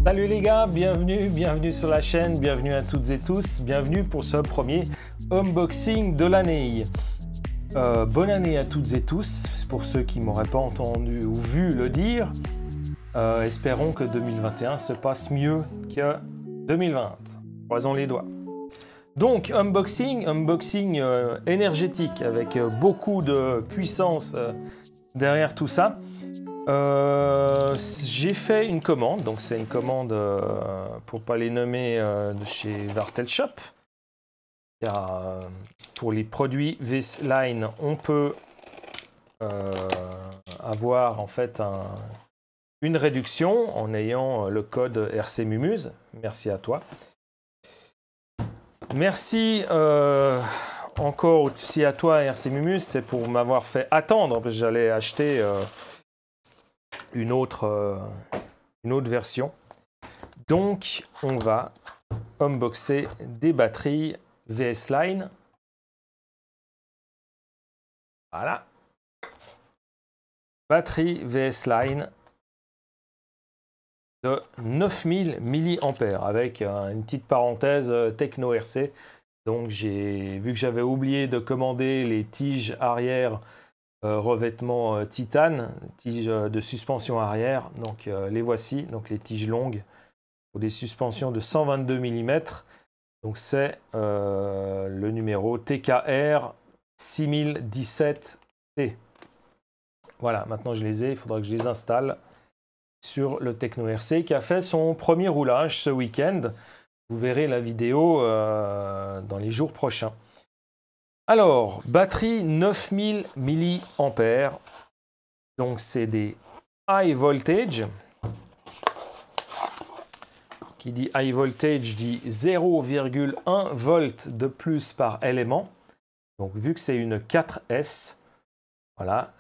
Salut les gars, bienvenue sur la chaîne, bienvenue à toutes et tous, bienvenue pour ce premier unboxing de l'année. Bonne année à toutes et tous, pour ceux qui m'auraient pas entendu ou vu le dire. Espérons que 2021 se passe mieux que 2020. Croisons les doigts. Donc unboxing énergétique avec beaucoup de puissance derrière tout ça. J'ai fait une commande, donc c'est une commande pour pas les nommer de chez Vartel Shop. Car pour les produits V-Line, on peut avoir en fait une réduction en ayant le code RC Mumuse. Merci à toi. Merci encore aussi à toi RC Mumuse, c'est pour m'avoir fait attendre parce que j'allais acheter une autre version. Donc on va unboxer des batteries VS-Line. Voilà. Batterie VS-Line de 9000 mAh avec une petite parenthèse Techno RC. Donc j'ai vu que j'avais oublié de commander les tiges arrière revêtement titane, tiges de suspension arrière. Donc les voici, donc les tiges longues pour des suspensions de 122 mm. Donc c'est le numéro TKR 6017T. Voilà, maintenant je les ai, il faudra que je les installe sur le Techno RC qui a fait son premier roulage ce week-end. Vous verrez la vidéo dans les jours prochains. Alors, batterie 9000 mAh. Donc c'est des high voltage. Qui dit high voltage dit 0,1 volts de plus par élément. Donc vu que c'est une 4S, voilà,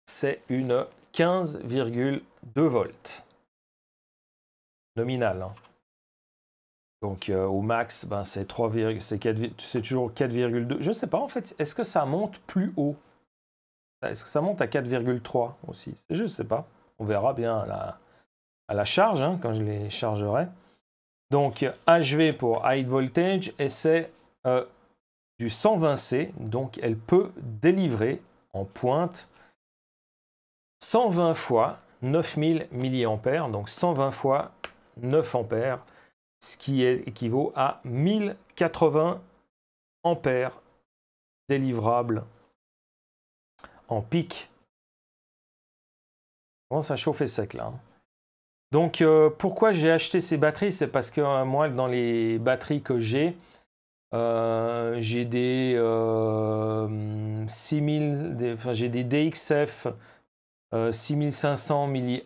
c'est une 15,2 volts. Nominal. Hein. Donc au max, ben, c'est toujours 4,2. Je ne sais pas en fait, est-ce que ça monte plus haut? Est-ce que ça monte à 4,3 aussi? Je ne sais pas. On verra bien à la charge, hein, quand je les chargerai. Donc HV pour High Voltage, et c'est du 120C, donc elle peut délivrer en pointe 120 fois 9000 mAh, donc 120 fois 9 ampères, ce qui équivaut à 1080 ampères délivrables en pic. On commence à chauffer sec là. Hein. Donc pourquoi j'ai acheté ces batteries? C'est parce que moi, dans les batteries que j'ai des 6000, j'ai des DXF 6500 mAh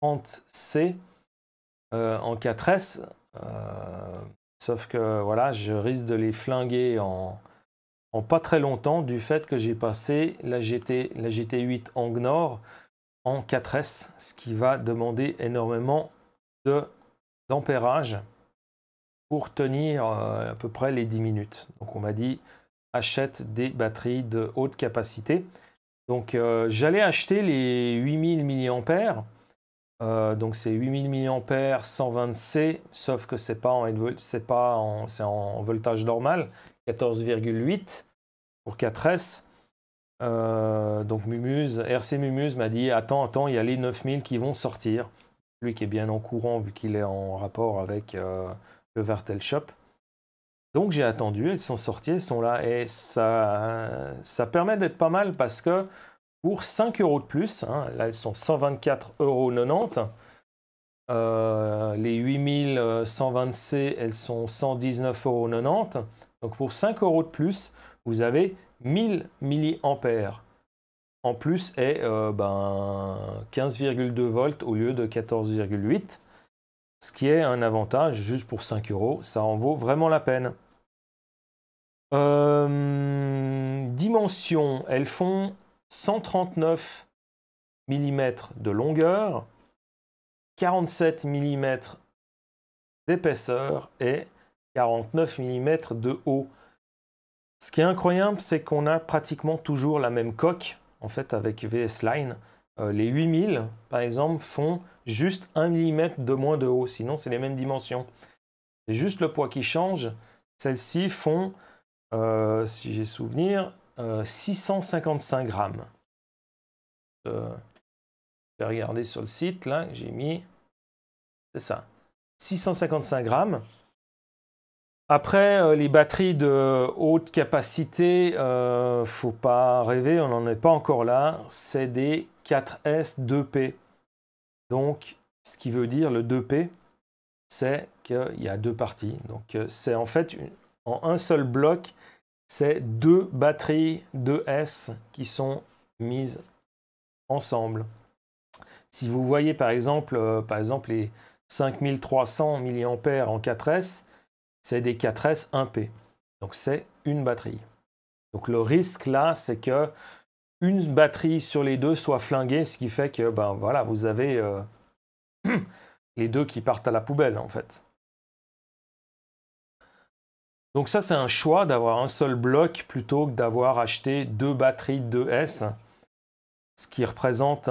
130C en 4S. Sauf que voilà, je risque de les flinguer en pas très longtemps du fait que j'ai passé la GT8 Angnor en 4S, ce qui va demander énormément d'ampérage pour tenir à peu près les 10 minutes. Donc on m'a dit, achète des batteries de haute capacité. Donc j'allais acheter les 8000 mAh. Donc c'est 8000 mAh 120C, sauf que c'est pas c'est en voltage normal, 14,8 pour 4S. Donc RC Mumuse m'a dit attends, il y a les 9000 qui vont sortir. Lui qui est bien en courant vu qu'il est en rapport avec le Vartel Shop. Donc j'ai attendu, elles sont sorties, elles sont là et ça permet d'être pas mal parce que pour 5 € de plus, hein, là elles sont 124,90 €. Les 8120C, elles sont 119,90 €. Donc pour 5 € de plus, vous avez 1000 mAh en plus et 15,2 volts au lieu de 14,8. Ce qui est un avantage, juste pour 5 €, ça en vaut vraiment la peine. Dimension, elles font 139 mm de longueur, 47 mm d'épaisseur et 49 mm de haut. Ce qui est incroyable, c'est qu'on a pratiquement toujours la même coque, en fait, avec VS-Line. les 8000, par exemple, font juste 1 mm de moins de haut. Sinon, c'est les mêmes dimensions. C'est juste le poids qui change. Celles-ci font, si j'ai souvenir, 655 grammes. Je vais regarder sur le site, là, j'ai mis... C'est ça. 655 grammes. Après, les batteries de haute capacité, faut pas rêver, on n'en est pas encore là. C'est des 4S 2P. Donc, ce qui veut dire le 2P, c'est qu'il y a deux parties. Donc, c'est en fait, en un seul bloc, c'est deux batteries 2S qui sont mises ensemble. Si vous voyez par exemple les 5300 mAh en 4S, c'est des 4S 1P. Donc c'est une batterie. Donc le risque là, c'est que une batterie sur les deux soit flinguée, ce qui fait que ben voilà, vous avez les deux qui partent à la poubelle en fait. Donc ça c'est un choix d'avoir un seul bloc plutôt que d'avoir acheté deux batteries 2S, ce qui représente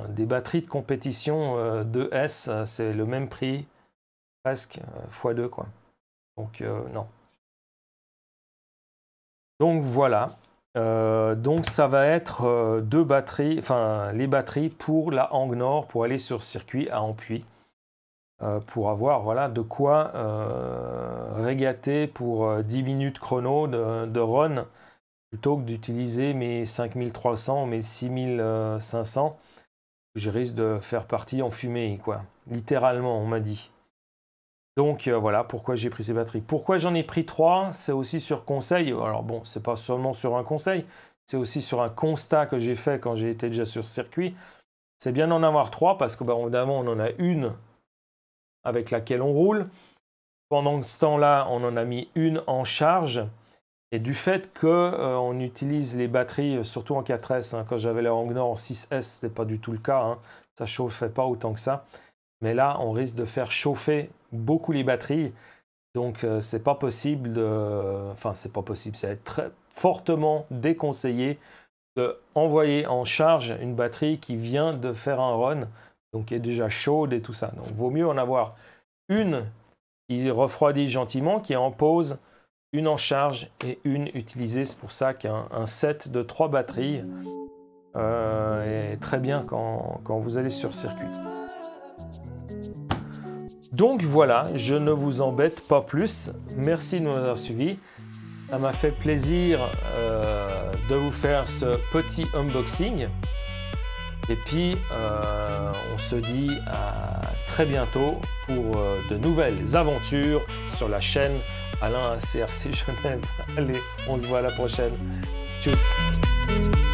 des batteries de compétition 2S, c'est le même prix, presque x2 quoi. Donc non. Donc voilà. Donc ça va être deux batteries, enfin les batteries pour la Hang Nord pour aller sur circuit à Ampuis. Pour avoir voilà, de quoi régater pour 10 minutes chrono de run plutôt que d'utiliser mes 5300, mes 6500. Je risque de faire partie en fumée, quoi. Littéralement, on m'a dit. Donc voilà pourquoi j'ai pris ces batteries. Pourquoi j'en ai pris 3? C'est aussi sur conseil. Alors bon, c'est pas seulement sur un conseil, c'est aussi sur un constat que j'ai fait quand j'ai été déjà sur circuit. C'est bien d'en avoir 3 parce que bah, évidemment on en a une avec laquelle on roule. Pendant ce temps-là, on en a mis une en charge. Et du fait qu'on utilise les batteries, surtout en 4S, hein, quand j'avais la Hang Nord en 6S, ce n'était pas du tout le cas. Hein, ça ne chauffait pas autant que ça. Mais là, on risque de faire chauffer beaucoup les batteries. Donc, c'est pas possible de... Enfin, c'est pas possible. C'est très fortement déconseillé d'envoyer en charge une batterie qui vient de faire un run, donc qui est déjà chaude et tout ça. Donc, vaut mieux en avoir une qui refroidit gentiment, qui est en pause, une en charge et une utilisée. C'est pour ça qu'un set de 3 batteries est très bien quand vous allez sur circuit. Donc voilà, je ne vous embête pas plus. Merci de nous avoir suivis. Ça m'a fait plaisir de vous faire ce petit unboxing. Et puis, on se dit à très bientôt pour de nouvelles aventures sur la chaîne Alain CRC Genève. Allez, on se voit à la prochaine. Tchuss!